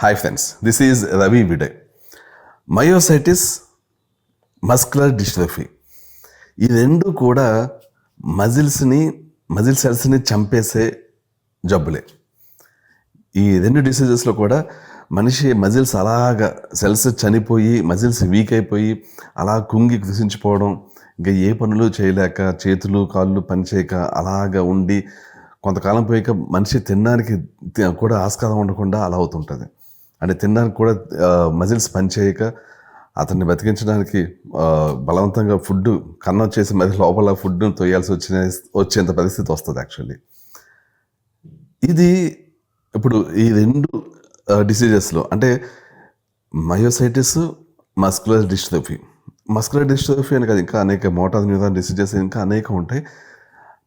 Hi friends, this is Ravi Viday. Myositis, muscular dystrophy ఈ రెండు కూడా మజిల్ సెల్స్ని చంపేసే జబ్బులే. ఈ రెండు డిసీజెస్లో కూడా మనిషి మజిల్స్ అలాగా సెల్స్ చనిపోయి మజిల్స్ వీక్ అయిపోయి అలా కుంగి కృషించిపోవడం, ఇంకా ఏ పనులు చేయలేక చేతులు కాళ్ళు పనిచేయక అలాగా ఉండి కొంతకాలం పోయాక మనిషి తినడానికి కూడా ఆస్కారం ఉండకుండా అలా అవుతుంటుంది. అంటే తినడానికి కూడా మజిల్స్ పనిచేయక అతన్ని బతికించడానికి బలవంతంగా ఫుడ్ కన్నం చేసి మరి లోపల ఫుడ్ను తొయ్యాల్సి వచ్చేంత పరిస్థితి వస్తుంది యాక్చువల్లీ. ఇది ఇప్పుడు ఈ రెండు డిసీజెస్లో అంటే మయోసైటిస్, మస్కులర్ డిస్ట్రోఫీ అని కాదు, ఇంకా అనేక మోటార్ న్యూరాన్ డిసీజెస్ ఇంకా అనేక ఉంటాయి.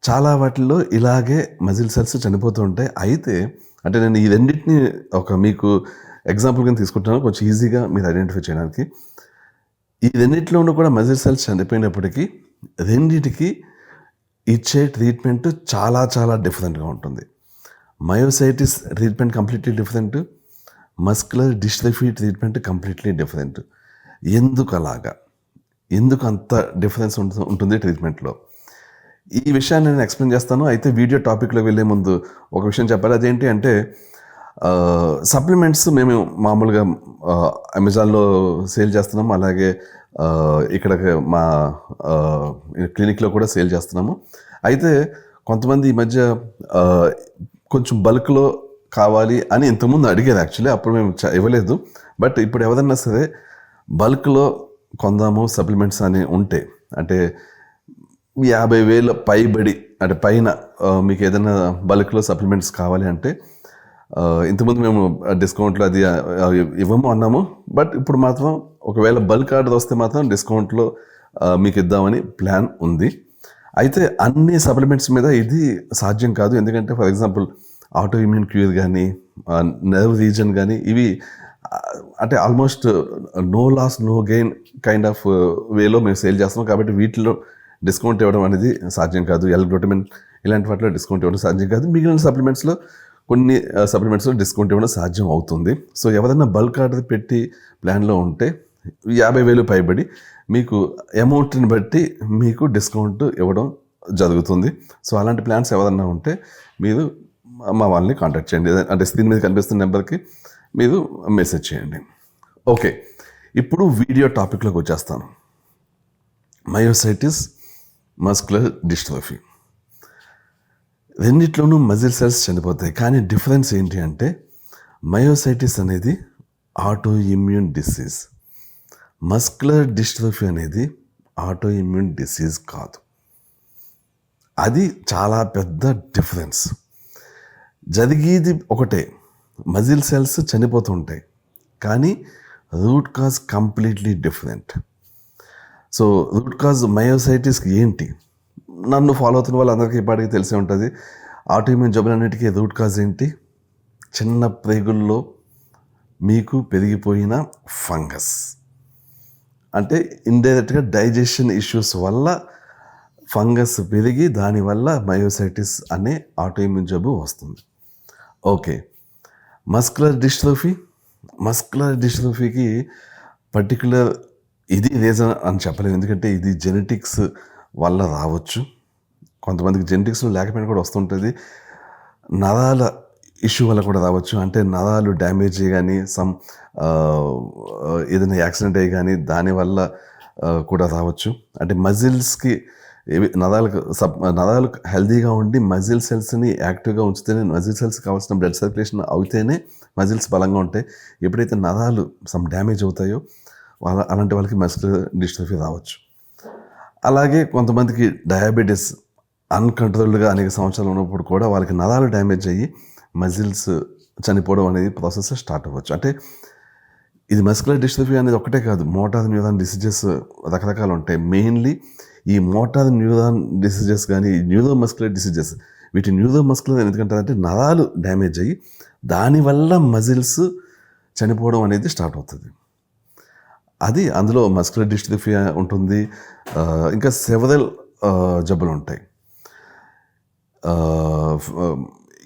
చాలా వాటిల్లో ఇలాగే మజిల్ సెల్స్ చనిపోతూ ఉంటాయి. అయితే అంటే నేను ఈ రెండింటిని మీకు ఎగ్జాంపుల్గా తీసుకుంటున్నాను, కొంచెం ఈజీగా మీరు ఐడెంటిఫై చేయడానికి. ఈ రెండింటిలోనూ కూడా మజిల్ సెల్స్ చనిపోయినప్పటికీ రెండింటికి ఇచ్చే ట్రీట్మెంట్ చాలా చాలా డిఫరెంట్గా ఉంటుంది. Myositis treatment completely different, muscular dystrophy treatment completely different. ఎందుకు అంత డిఫరెన్స్ ఉంటుంది ట్రీట్మెంట్లో? ఈ విషయాన్ని నేను ఎక్స్ప్లెయిన్ చేస్తాను. అయితే వీడియో టాపిక్లో వెళ్ళే ముందు ఒక విషయం చెప్పాలి. అదేంటి అంటే సప్లిమెంట్స్ మేము మామూలుగా అమెజాన్లో సేల్ చేస్తున్నాము, అలాగే ఇక్కడ మా క్లినిక్లో కూడా సేల్ చేస్తున్నాము. అయితే కొంతమంది ఈ మధ్య కొంచెం బల్క్లో కావాలి అని ఇంతకుముందు అడిగారు యాక్చువల్లీ, అప్పుడు మేము ఇవ్వలేదు. బట్ ఇప్పుడు ఎవరన్నా సరే బల్క్లో కొందాము సప్లిమెంట్స్ అని ఉంటే, అంటే 50,000 పైబడి అంటే పైన మీకు ఏదైనా బల్క్లో సప్లిమెంట్స్ కావాలి అంటే, ఇంతకుముందు మేము డిస్కౌంట్లో అది ఇవ్వము అన్నాము. బట్ ఇప్పుడు మాత్రం ఒకవేళ బల్క్ ఆర్డర్ వస్తే మాత్రం డిస్కౌంట్లో మీకు ఇద్దామని ప్లాన్ ఉంది. అయితే అన్ని సప్లిమెంట్స్ మీద ఇది సాధ్యం కాదు. ఎందుకంటే for example autoimmune cure కానీ, నర్వ్ రీజన్ కానీ, ఇవి అంటే almost no loss no gain kind of వేలో మేము సేల్ చేస్తున్నాం. కాబట్టి వీటిలో డిస్కౌంట్ ఇవ్వడం అనేది సాధ్యం కాదు. L-గ్లూటమిన్ ఇలాంటి వాటిలో డిస్కౌంట్ ఇవ్వడం సాధ్యం కాదు. మిగిలిన సప్లిమెంట్స్లో కొన్ని సప్లిమెంట్స్లో డిస్కౌంట్ ఇవ్వడం సాధ్యం అవుతుంది. సో ఎవరైనా బల్క్ ఆర్డర్ పెట్టి ప్లాన్లో ఉంటే 50,000 పైబడి మీకు అమౌంట్ని బట్టి మీకు డిస్కౌంట్ ఇవ్వడం జరుగుతుంది. సో అలాంటి ప్లాన్స్ ఎవరన్నా ఉంటే మీరు మా వాళ్ళని కాంటాక్ట్ చేయండి. అంటే స్క్రీన్ మీద కనిపిస్తున్న నెంబర్కి మీరు మెసేజ్ చేయండి. ఓకే, ఇప్పుడు వీడియో టాపిక్లోకి వచ్చేస్తాను. మయోసైటిస్, మస్కులర్ డిస్ట్రోఫీ రెండిట్లోనూ మజిల్ సెల్స్ చనిపోతాయి. కానీ డిఫరెన్స్ ఏంటి అంటే మయోసైటిస్ అనేది auto immune disease, muscular dystrophy అనేది ఆటో ఇమ్యూన్ డిసీజ్ కాదు. అది చాలా పెద్ద డిఫరెన్స్. జరిగేది ఒకటే, మజిల్ సెల్స్ చనిపోతుంటాయి, కానీ root cause completely different. So root cause మయోసైటిస్కి ఏంటి? నన్ను ఫాలో అవుతున్న వాళ్ళందరికీ ఇప్పటికీ తెలిసే ఉంటుంది. ఆటోఇమ్యూన్ జబ్బులన్నిటికీ రూట్ కాజ్ ఏంటి? చిన్న ప్రేగుల్లో మీకు పెరిగిపోయిన ఫంగస్. అంటే ఇండైరెక్ట్గా డైజెషన్ ఇష్యూస్ వల్ల ఫంగస్ పెరిగి దానివల్ల మయోసైటిస్ అనే ఆటోఇమ్యూన్ జబ్బు వస్తుంది. ఓకే, మస్కులర్ డిస్ట్రోఫీకి పర్టికులర్ ఇది రీజన్ అని చెప్పలేము. ఎందుకంటే ఇది జెనెటిక్స్ వల్ల రావచ్చు, కొంతమందికి జెనెటిక్స్లో లేకపోయినా కూడా వస్తుంటుంది. నరాల ఇష్యూ వల్ల కూడా రావచ్చు. అంటే నరాలు డ్యామేజ్ అయ్యి కానీ, ఏదైనా యాక్సిడెంట్ అయ్యి కానీ దానివల్ల కూడా రావచ్చు. అంటే మజిల్స్కి నరాలు హెల్దీగా ఉండి మజిల్ సెల్స్ని యాక్టివ్గా ఉంచితేనే, మజిల్ సెల్స్ కావాల్సిన బ్లడ్ సర్క్యులేషన్ అవుతేనే మజిల్స్ బలంగా ఉంటాయి. ఎప్పుడైతే నరాలు డ్యామేజ్ అవుతాయో అలాంటి వాళ్ళకి మస్కులర్ డిస్ట్రోఫీ రావచ్చు. అలాగే కొంతమందికి డయాబెటీస్ అన్కంట్రోల్డ్గా అనేక సంవత్సరాలు ఉన్నప్పుడు కూడా వాళ్ళకి నరాలు డ్యామేజ్ అయ్యి మజిల్స్ చనిపోవడం అనేది ప్రాసెస్ స్టార్ట్ అవ్వచ్చు. అంటే ఇది మస్కులర్ డిస్ట్రోఫీ అనేది ఒకటే కాదు, మోటార్ న్యూరాన్ డిసీజెస్ రకరకాలు ఉంటాయి. మెయిన్లీ ఈ మోటార్ న్యూరాన్ డిసీజెస్ కానీ న్యూరోమస్కులర్ డిసీజెస్, వీటి న్యూరోమస్కులర్ ఎందుకంటే అంటే నరాలు డ్యామేజ్ అయ్యి దానివల్ల మజిల్స్ చనిపోవడం అనేది స్టార్ట్ అవుతుంది. అది అందులో మస్కులర్ డిస్ట్రోఫీ ఉంటుంది. ఇంకా సెవరల్ జబ్బులు ఉంటాయి.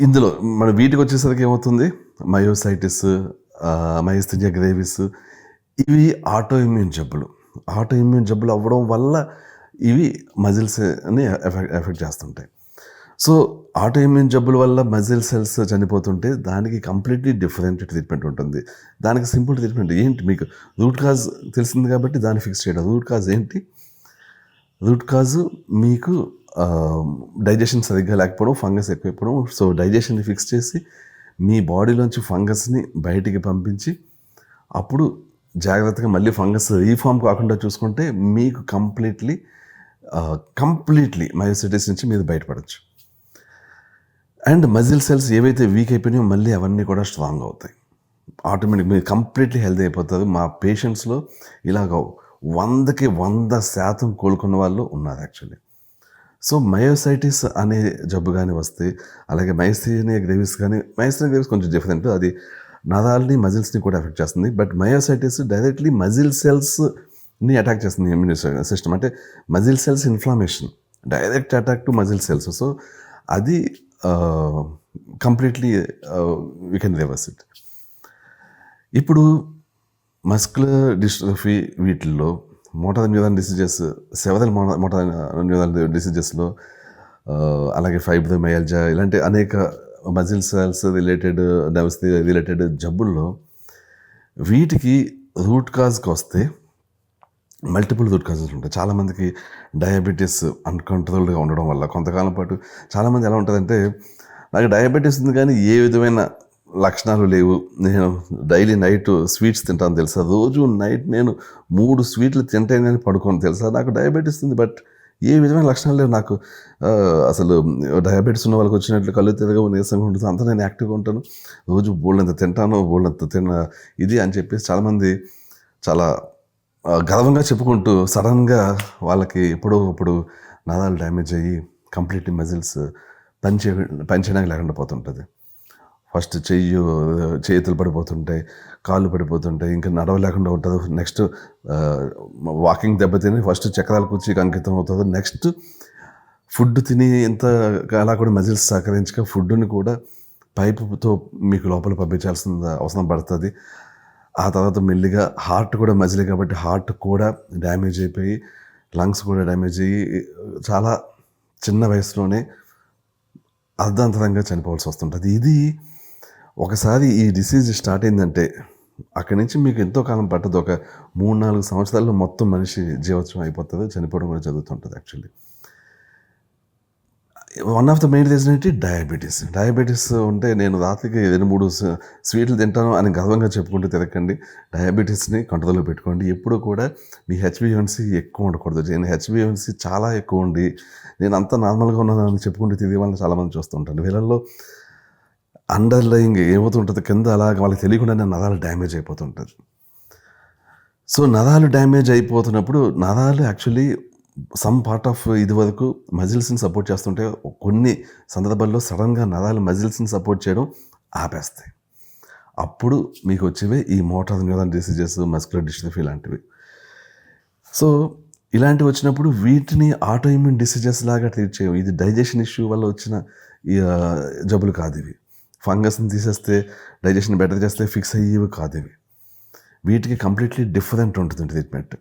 ఇందులో మన వీటికి వచ్చేసరికి ఏమవుతుంది, మయోసైటిస్ మైస్థీనియా గ్రేవిస్ ఇవి ఆటో ఇమ్యూన్ జబ్బులు. ఆటో ఇమ్యూన్ జబ్బులు అవ్వడం వల్ల ఇవి మజిల్స్‌ని ఎఫెక్ట్ చేస్తుంటాయి. సో, ఆటో ఇమ్యూన్ జబ్బుల వల్ల మజిల్ సెల్స్ చనిపోతుంటే దానికి కంప్లీట్‌లీ డిఫరెంట్ ట్రీట్మెంట్ ఉంటుంది. దానికి సింపుల్ ట్రీట్మెంట్ ఏంటి మీకు రూట్ కాజ్ తెలిసింది కాబట్టి దాన్ని ఫిక్స్ చేయడం. రూట్ కాజ్ ఏంటి? రూట్ కాజు మీకు డైజెషన్ సరిగ్గా లేకపోవడం, ఫంగస్ ఎక్కువైపోవడం. సో, డైజెషన్‌ని ఫిక్స్ చేసి మీ బాడీలోంచి ఫంగస్‌ని బయటికి పంపించి అప్పుడు జాగ్రత్తగా మళ్ళీ ఫంగస్ రీఫార్మ్ కాకుండా చూసుకుంటే మీకు కంప్లీట్‌లీ మయోసైటిస్ నుంచి మీరు బయటపడొచ్చు. అండ్ మజిల్ సెల్స్ ఏవైతే వీక్ అయిపోయినాయో మళ్ళీ అవన్నీ కూడా స్ట్రాంగ్ అవుతాయి. ఆటోమేటిక్ మీరు కంప్లీట్‌లీ హెల్తీ అయిపోతారు. మా పేషెంట్స్‌లో ఇలాగ 100కి 100% కోలుకున్న వాళ్ళు ఉన్నారు యాక్చువల్లీ. సో, మయోసైటిస్ అనే జబ్బు గాని వస్తే, అలాగే మైస్థీనియా గ్రేవిస్ కొంచెం డిఫరెంట్. అది నరాల్ని, మజిల్స్‌ని కూడా ఎఫెక్ట్ చేస్తుంది. బట్ మయోసైటిస్ డైరెక్ట్‌లీ మజిల్ సెల్స్‌ని అటాక్ చేస్తుంది ఇమ్యూన్ సిస్టమ్. అంటే muscle cells inflammation. Direct attack to muscle cells. So, అది completely we can reverse it. ఇప్పుడు మస్కులర్ డిస్ట్రోఫీ వీటిల్లో motor neuron diseases, several motor neuron డిసీజెస్‌లో అలాగే ఫైబ్రోమైయాల్జియా ఇలాంటి అనేక muscle cells related, nerves related జబ్బుల్లో వీటికి రూట్ కాజ్‌కి వస్తే మల్టిపుల్ రూట్ కాజెస్ ఉంటాయి. చాలామందికి డయాబెటీస్ అన్‌కంట్రోల్డ్‌గా ఉండడం వల్ల కొంతకాలం పాటు చాలామంది ఎలా ఉంటుందంటే, నాకు డయాబెటీస్ ఉంది కానీ ఏ విధమైన లక్షణాలు లేవు. నేను డైలీ నైట్ స్వీట్స్ తింటాను తెలుసా? రోజు నైట్ నేను 3 స్వీట్లు తింటే కానీ పడుకోను తెలుసా? నాకు డయాబెటీస్ ఉంది బట్ ఏ విధమైన లక్షణాలు లేవు నాకు. అసలు డయాబెటీస్ ఉన్న వాళ్ళకి వచ్చినట్లు కళ్ళు తిరగవు, నీరసంగా ఉంటుంది. అంతా నేను యాక్టివ్‌గా ఉంటాను. రోజు బోలెడంత తింటాను, బోలెడంత ఇది అని చెప్పేసి చాలామంది చాలా గర్వంగా చెప్పుకుంటూ సడన్గా వాళ్ళకి ఎప్పుడో అప్పుడు నరాలు డ్యామేజ్ అయ్యి కంప్లీట్లీ మజిల్స్ పనిచేయడానికి లేకుండా పోతుంటుంది. ఫస్ట్ చేతులు పడిపోతుంటాయి, కాళ్ళు పడిపోతుంటాయి, ఇంకా నడవలేకుండా ఉంటుంది. నెక్స్ట్ వాకింగ్ దెబ్బతిని ఫస్ట్ చక్రాలు కూర్చి అంకితం అవుతుంది. నెక్స్ట్ ఫుడ్ తిని ఎంత అలా కూడా మజిల్స్ సహకరించక ఫుడ్ని కూడా పైపుతో మీకు లోపల పంపించాల్సిన అవసరం పడుతుంది. ఆ తర్వాత మెల్లిగా హార్ట్ కూడా మజిలే కాబట్టి హార్ట్ కూడా డ్యామేజ్ అయిపోయి లంగ్స్ కూడా డ్యామేజ్ అయ్యి చాలా చిన్న వయసులోనే అర్ధాంతరంగా చనిపోవాల్సి వస్తుంటుంది. ఇది ఒకసారి ఈ డిసీజ్ స్టార్ట్ అయిందంటే అక్కడి నుంచి మీకు ఎంతో కాలం పట్టదు. ఒక 3-4 సంవత్సరాల్లో మొత్తం మనిషి జీవోత్సవం అయిపోతుంది, చనిపోవడం కూడా జరుగుతుంటుంది actually. One of the main reason ఏంటి? డయాబెటీస్ ఉంటే నేను రాత్రికి 2-3 స్వీట్లు తింటాను అని గర్వంగా చెప్పుకుంటూ తిరగండి. డయాబెటీస్ని కంట్రోల్లో పెట్టుకోండి. ఎప్పుడు కూడా మీ హెచ్బిఎన్సీ ఎక్కువ ఉండకూడదు. నేను హెచ్బిఎన్సీ చాలా ఎక్కువ ఉండి నేను అంతా నార్మల్గా ఉన్నానని చెప్పుకుంటూ తిరిగే వాళ్ళని చాలామంది చూస్తుంటాను. వీళ్ళల్లో అండర్లయింగ్ ఏమవుతుంటుంది, కింద అలాగ వాళ్ళకి తెలియకుండానే నరాలు డ్యామేజ్ అయిపోతుంటుంది. సో, నరాలు డ్యామేజ్ అయిపోతున్నప్పుడు నరాలు యాక్చువల్లీ సమ్ పార్ట్ ఆఫ్ ఇది వరకు మజిల్స్ని సపోర్ట్ చేస్తుంటే కొన్ని సందర్భాల్లో సడన్గా నరాలు మజిల్స్ని సపోర్ట్ చేయడం ఆపేస్తాయి. అప్పుడు మీకు వచ్చేవే ఈ motor neuron diseases, muscular dystrophy లాంటివి. సో, ఇలాంటివి వచ్చినప్పుడు వీటిని ఆటో ఇమ్యూన్ డిసీజెస్ లాగా ట్రీట్ చేయవు. ఇది డైజెషన్ ఇష్యూ వల్ల వచ్చిన జబ్బులు కాదు ఇవి. ఫంగస్ని తీసేస్తే డైజెషన్ బెటర్ చేస్తే ఫిక్స్ అయ్యేవి కాదు ఇవి. వీటికి కంప్లీట్లీ డిఫరెంట్ ఉంటుంది ట్రీట్మెంట్.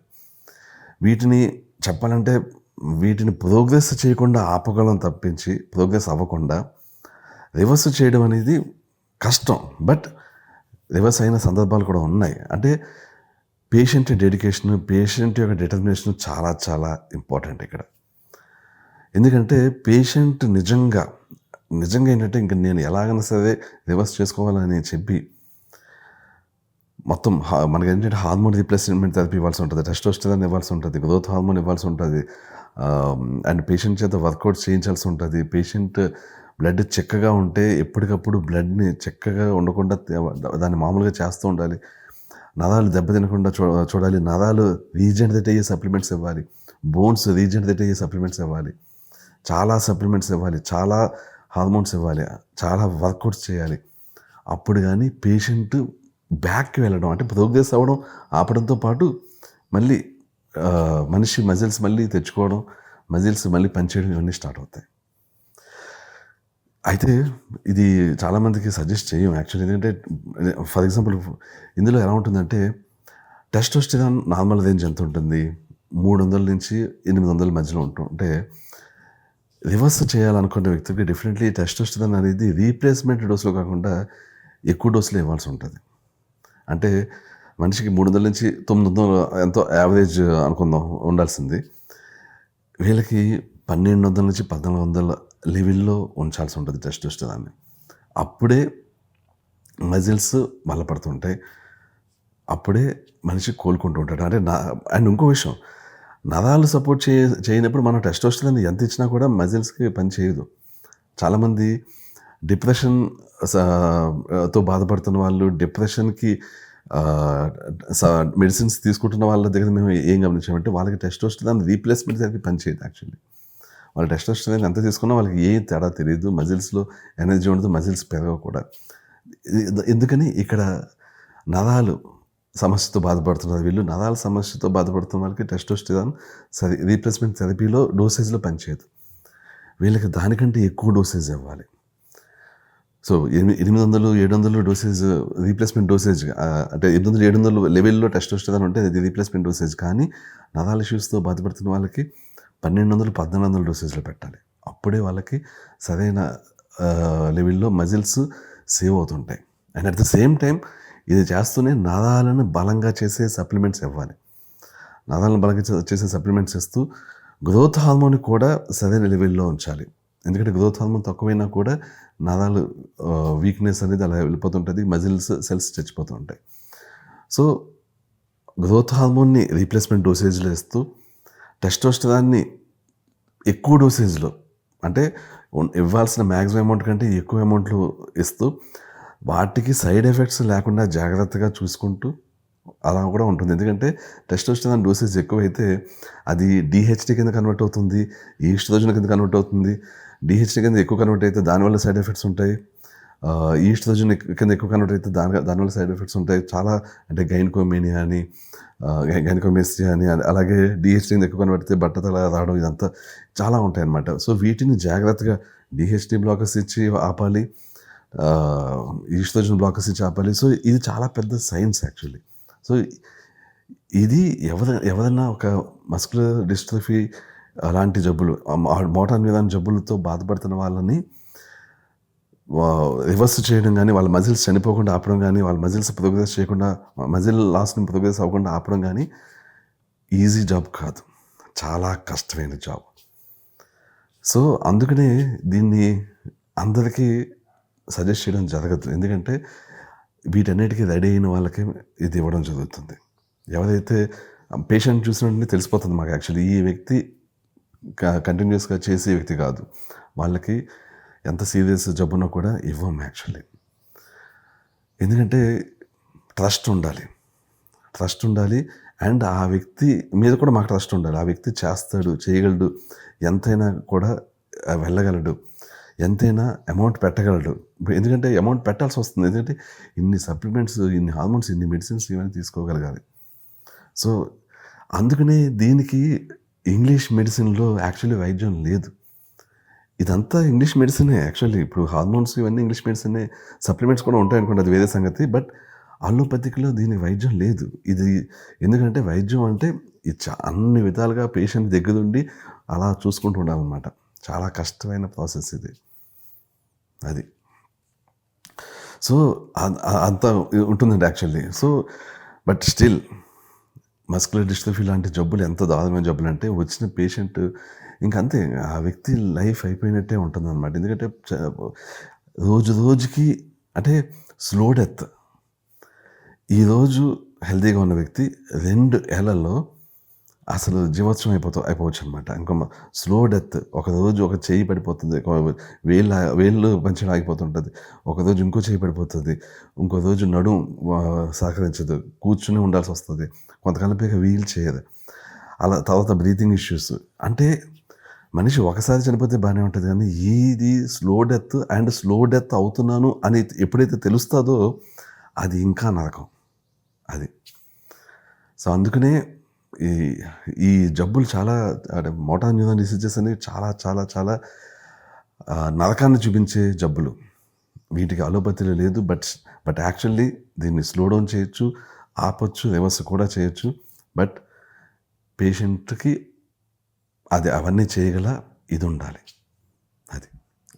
వీటిని చెప్పాలంటే వీటిని ప్రోగ్రెస్ చేయకుండా ఆపగలం తప్పించి ప్రోగ్రెస్ అవ్వకుండా రివర్స్ చేయడం అనేది కష్టం. బట్ రివర్స్ అయిన సందర్భాలు కూడా ఉన్నాయి. అంటే పేషెంట్ డెడికేషన్, పేషెంట్ యొక్క డిటర్మినేషన్ చాలా చాలా ఇంపార్టెంట్ ఇక్కడ. ఎందుకంటే పేషెంట్ నిజంగా ఏంటంటే ఇంక నేను ఎలాగైనా సరే రివర్స్ చేసుకోవాలని చెప్పి మొత్తం మనకి ఏంటంటే హార్మోన్ రీప్లేస్మెంట్ థెరపీ ఇవ్వాల్సి ఉంటుంది, టెస్టోస్టెరాన్ ఇవ్వాల్సి ఉంటుంది, గ్రోత్ హార్మోన్ ఇవ్వాల్సి ఉంటుంది, అండ్ పేషెంట్ చేత వర్కౌట్స్ చేయించాల్సి ఉంటుంది. పేషెంట్ బ్లడ్ చిక్కగా ఉంటే ఎప్పటికప్పుడు బ్లడ్ని చిక్కగా ఉండకుండా దాన్ని మామూలుగా చేస్తూ ఉండాలి. నరాలు దెబ్బతినకుండా చూడాలి. నరాలు రీజనరేట్ అయ్యే సప్లిమెంట్స్ ఇవ్వాలి, బోన్స్ రీజనరేట్ అయ్యే సప్లిమెంట్స్ ఇవ్వాలి, చాలా సప్లిమెంట్స్ ఇవ్వాలి, చాలా హార్మోన్స్ ఇవ్వాలి, చాలా వర్కౌట్స్ చేయాలి. అప్పుడు కానీ పేషెంట్ బ్యాక్కి వెళ్ళడం అంటే ప్రోగ్రెస్ అవ్వడం ఆపడంతో పాటు మళ్ళీ మనిషి మజిల్స్ మళ్ళీ తెచ్చుకోవడం, మజిల్స్ మళ్ళీ పనిచేయడం ఇవన్నీ స్టార్ట్ అవుతాయి. అయితే ఇది చాలామందికి సజెస్ట్ చేయం యాక్చువల్లీ. ఎందుకంటే ఫర్ ఎగ్జాంపుల్ ఇందులో ఎలా ఉంటుందంటే టెస్టోస్టెరాన్ నార్మల్ రేంజ్ ఎంత ఉంటుంది? 300 నుంచి 800 మధ్యలో ఉంటే రివర్స్ చేయాలనుకున్న వ్యక్తికి డెఫినెట్లీ టెస్టోస్టెరాన్ అనేది రీప్లేస్మెంట్ డోస్‌లో కాకుండా ఎక్కువ డోస్‌లో ఇవ్వాల్సి ఉంటది. అంటే మనిషికి 300 నుంచి 900 ఎంతో యావరేజ్ అనుకుందాం ఉండాల్సింది. వీళ్ళకి 1200 నుంచి 1400 లెవెల్‌లో ఉంచాల్సి ఉంటది టెస్టోస్టెరాన్‌ని. అప్పుడే మజిల్స్ బలపడుతుంటాయి. అప్పుడే మనిషి కోలుకుంటూ ఉంటాడు. అంటే అండ్ ఇంకో విషయం, నరాలు సపోర్ట్ చేయనప్పుడు మనం టెస్టోస్టెరాన్ ఎంత ఇచ్చినా కూడా మజిల్స్‌కి పని చేయదు. చాలామంది డిప్రెషన్ తో బాధపడుతున్న వాళ్ళు, డిప్రెషన్‌కి ఆహ్, స మెడిసిన్స్ తీసుకుంటున్న వాళ్ళ దగ్గర మేము ఏం గమనించామంటే వాళ్ళకి టెస్టోస్టెరాన్ రీప్లేస్‌మెంట్ థెరపీ పనిచేయదు యాక్చువల్లీ. వాళ్ళు టెస్టోస్టెరాన్ ఎంత తీసుకున్నా వాళ్ళకి ఏం తేడా తెలీదు. మజిల్స్‌లో ఎనర్జీ ఉండదు. మజిల్స్ పెరగవు కూడా. ఎందుకని ఇక్కడ నరాలు సమస్యతో బాధపడుతున్నారు వీళ్ళు. నరాల సమస్యతో బాధపడుతున్న వాళ్ళకి టెస్టోస్టెరాన్ రీప్లేస్‌మెంట్ థెరపీలో డోసేజ్‌లో పనిచేయదు. వీళ్ళకి దానికంటే ఎక్కువ డోసేజ్ ఇవ్వాలి. సో 800, 700 డోసేజ్ రీప్లేస్‌మెంట్ డోసేజ్ అంటే 800, 700 లెవెల్‌లో టెస్టోస్టెరాన్ ఉంటే అది రీప్లేస్‌మెంట్ డోసేజ్. కానీ నరాల ఇష్యూస్‌తో బాధపడుతున్న వాళ్ళకి 1200, 1400 డోసేజ్‌లో పెట్టాలి. అప్పుడే వాళ్ళకి సరైన లెవెల్‌లో మజిల్స్ సేవ్ అవుతుంటాయి. And at the same time ఇది చేస్తూనే నరాలను బలంగా చేసే సప్లిమెంట్స్ ఇవ్వాలి. నరాలను బలంగా చేసే సప్లిమెంట్స్ ఇస్తూ గ్రోత్ హార్మోన్ కూడా సరైన లెవెల్‌లో ఉంచాలి. ఎందుకంటే గ్రోత్ హార్మోన్ తక్కువైనా కూడా నరాలు వీక్‌నెస్ అనేది అలా వెళ్ళిపోతుంటది. మజిల్స్ సెల్స్ చచ్చిపోతూ ఉంటాయి. సో, గ్రోత్ హార్మోన్‌ని రీప్లేస్‌మెంట్ డోసేజ్‌లో ఇస్తూ, టెస్టోస్టెరాన్‌ని ఎక్కువ డోసేజ్‌లో అంటే ఇవ్వాల్సిన మాక్సిమం అమౌంట్ కంటే ఎక్కువ అమౌంట్‌లో ఇస్తూ, వాటికి సైడ్ ఎఫెక్ట్స్ లేకుండా జాగ్రత్తగా చూసుకుంటూ అలా కూడా ఉంటుంది. ఎందుకంటే టెస్టోస్టెరాన్ డోసేజ్ ఎక్కువైతే అది డీహెచ్టీ కింద కన్వర్ట్ అవుతుంది. ఈస్ట్రోజన్ కింద కన్వర్ట్ అవుతుంది. డీహెచ్టీ కింద ఎక్కువ కన్వర్ట్ అయితే దానివల్ల సైడ్ ఎఫెక్ట్స్ ఉంటాయి. ఈస్ట్రోజన్ కింద ఎక్కువ కన్వర్ట్ అయితే దానివల్ల సైడ్ ఎఫెక్ట్స్ ఉంటాయి. చాలా అంటే గైనకోమేనియా అని, గైనకోమేస్టియా అని, అలాగే డీహెచ్టీ కింద ఎక్కువ కన్వర్ట్ అయితే బట్టతల రావడం ఇదంతా చాలా ఉంటాయన్నమాట. సో వీటిని జాగ్రత్తగా డీహెచ్టీ బ్లాకర్స్ ఇచ్చి ఆపాలి. ఈస్ట్రోజన్ బ్లాకర్స్ ఇచ్చి ఆపాలి. సో ఇది చాలా పెద్ద సైన్స్ యాక్చువల్లీ. సో ఇది ఎవరైనా ఒక మస్కులర్ డిస్ట్రోఫీ అలాంటి జబ్బులు, మోటార్ న్యూరాన్ జబ్బులతో బాధపడుతున్న వాళ్ళని రివర్స్ చేయడం గానీ, వాళ్ళ మజిల్స్ చనిపోకుండా ఆపడం గానీ, వాళ్ళ మజిల్స్ ప్రోగ్రెస్ చేయకుండా, మజిల్ లాస్‌ని ప్రోగ్రెస్ అవ్వకుండా ఆపడం గానీ ఈజీ జాబ్ కాదు. చాలా కష్టమైన జాబ్. సో అందుకనే దీన్ని అందరికీ సజెస్ట్ చేయడం జరగదు. ఎందుకంటే వీటన్నిటికి రెడీ అయిన వాళ్ళకే ఇది ఇవ్వడం జరుగుతుంది. ఎవరైతే పేషెంట్ చూసిన వెంటనే తెలిసిపోతుంది మాకు యాక్చువల్లీ ఈ వ్యక్తి కంటిన్యూస్‌గా చేసే వ్యక్తి కాదు. వాళ్ళకి ఎంత సీరియస్ జబ్బున్నా కూడా ఇవ్వం యాక్చువల్లీ. ఎందుకంటే ట్రస్ట్ ఉండాలి. ట్రస్ట్ ఉండాలి. అండ్ ఆ వ్యక్తి మీద కూడా మాకు ట్రస్ట్ ఉండాలి. ఆ వ్యక్తి చేస్తాడు, చేయగలడు, ఎంతైనా కూడా వెళ్ళగలడు, ఎంతైనా అమౌంట్ పెట్టగలడు. ఎందుకంటే అమౌంట్ పెట్టాల్సి వస్తుంది. ఎందుకంటే ఇన్ని సప్లిమెంట్స్, ఇన్ని హార్మోన్స్, ఇన్ని మెడిసిన్స్ ఇవన్నీ తీసుకోగలగాలి. సో అందుకనే దీనికి ఇంగ్లీష్ మెడిసిన్‌లో యాక్చువల్లీ వైద్యం లేదు. ఇదంతా ఇంగ్లీష్ మెడిసినే యాక్చువల్లీ. ఇప్పుడు హార్మోన్స్ ఇవన్నీ ఇంగ్లీష్ మెడిసినే. సప్లిమెంట్స్ కూడా ఉంటాయనుకోండి, అది వేరే సంగతి. బట్ అలోపతిక్‌లో దీనికి వైద్యం లేదు. ఇది ఎందుకంటే వైద్యం అంటే ఇది అన్ని విధాలుగా పేషెంట్ దగ్గరుండి అలా చూసుకుంటూ ఉండాలనమాట. చాలా కష్టమైన ప్రాసెస్ ఇది. అది. సో అంత ఉంటుందండి actually. So but still muscular dystrophy లాంటి జబ్బులు ఎంత దారుణమైన జబ్బులంటే వచ్చిన పేషెంట్ ఇంకంతే ఆ వ్యక్తి లైఫ్ అయిపోయినట్టే ఉంటుందన్నమాట. ఎందుకంటే రోజు రోజుకి అంటే స్లో డెత్. ఈరోజు హెల్తీగా ఉన్న వ్యక్తి 2 ఏళ్లలో అసలు జీవోత్సవం అయిపోవచ్చు అనమాట. ఇంకో స్లో డెత్. ఒకరోజు ఒక చెయ్యి పడిపోతుంది. వేళ్ళు పంచడం ఆగిపోతుంటుంది. ఒకరోజు ఇంకో చెయ్యి పడిపోతుంది. ఇంకో రోజు సహకరించదు. కూర్చుని ఉండాల్సి వస్తుంది. కొంతకాలం పైగా వీల్ చైర్. అలా తర్వాత బ్రీతింగ్ ఇష్యూస్. అంటే మనిషి ఒకసారి చనిపోతే బాగానే ఉంటుంది కానీ ఇది slow death and slow death అవుతున్నాను అని ఎప్పుడైతే తెలుస్తుందో అది ఇంకా నరకం. అది. సో అందుకనే ఈ ఈ జబ్బులు చాలా అంటే మోటార్ న్యూరాన్ డిసీజెస్ అనేవి చాలా చాలా చాలా నరకాన్ని చూపించే జబ్బులు, వీటికి అలోపతిలో లేదు. బట్ యాక్చువల్లీ దీన్ని స్లో డౌన్ చేయొచ్చు, ఆపొచ్చు, రివర్స్ కూడా చేయొచ్చు. బట్ పేషెంట్కి అవన్నీ చేయగల ఇది ఉండాలి. అది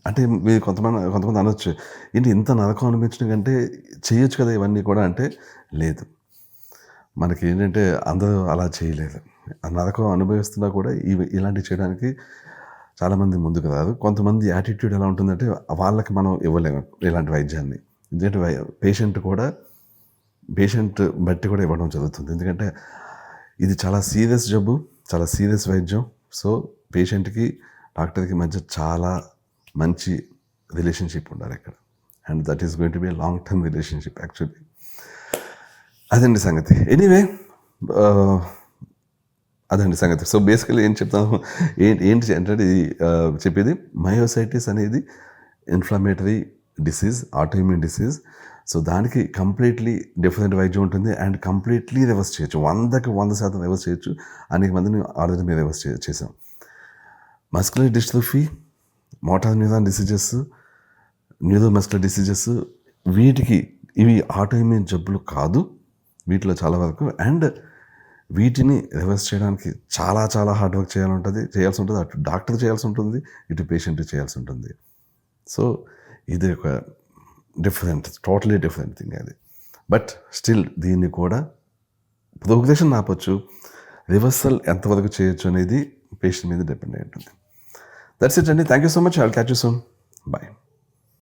అంటే మీరు కొంతమంది అనొచ్చు, ఏంటి ఇంత నరకం అనిపించడం కంటే చేయొచ్చు కదా ఇవన్నీ కూడా అంటే, లేదు. మనకి ఏంటంటే అందరూ అలా చేయలేదు. ఆ నరకం అనుభవిస్తున్నా కూడా ఇలాంటివి చేయడానికి చాలామంది ముందుకు రారు. కొంతమంది యాటిట్యూడ్ ఎలా ఉంటుందంటే వాళ్ళకి మనం ఇవ్వలేము ఇలాంటి వైద్యాన్ని. ఎందుకంటే పేషెంట్ బట్టి కూడా ఇవ్వడం జరుగుతుంది. ఎందుకంటే ఇది చాలా సీరియస్ జబ్బు, చాలా సీరియస్ వైద్యం. సో పేషెంట్కి డాక్టర్కి మధ్య చాలా మంచి రిలేషన్షిప్ ఉండాలి ఇక్కడ. And that is going to be a long term relationship actually. అదండి సంగతి. ఎనీవే అదండి సంగతి. సో బేసికలీ ఏం చెప్తాను, ఏంటి అంటే ఇది చెప్పేది, మయోసైటిస్ అనేది inflammatory disease, autoimmune disease. So దానికి కంప్లీట్లీ డిఫరెంట్ వైద్యం ఉంటుంది అండ్ కంప్లీట్లీ రివర్స్ చేయొచ్చు. 100% రివర్స్ చేయొచ్చు. అనేక మందిని ఆల్రెడీ మేము రివర్స్ చేసాం. Muscular dystrophy, motor neuron diseases, neuromuscular diseases, ఇవి ఆటోఇమ్యూన్ జబ్బులు కాదు వీటిలో చాలా వరకు. అండ్ వీటిని రివర్స్ చేయడానికి చాలా చాలా హార్డ్ వర్క్ చేయాల్సి ఉంటుంది. అటు డాక్టర్ చేయాల్సి ఉంటుంది, ఇటు పేషెంట్ చేయాల్సి ఉంటుంది. సో ఇది ఒక టోటలీ డిఫరెంట్ థింగ్ అది. బట్ స్టిల్ దీన్ని కూడా ప్రోగ్రెషన్ ఆపొచ్చు, రివర్సల్ ఎంతవరకు చేయొచ్చు అనేది పేషెంట్ మీద డిపెండ్ అయి ఉంటుంది. దట్స్ ఇట్ అండి. Thank you so much. I will catch you soon. Bye.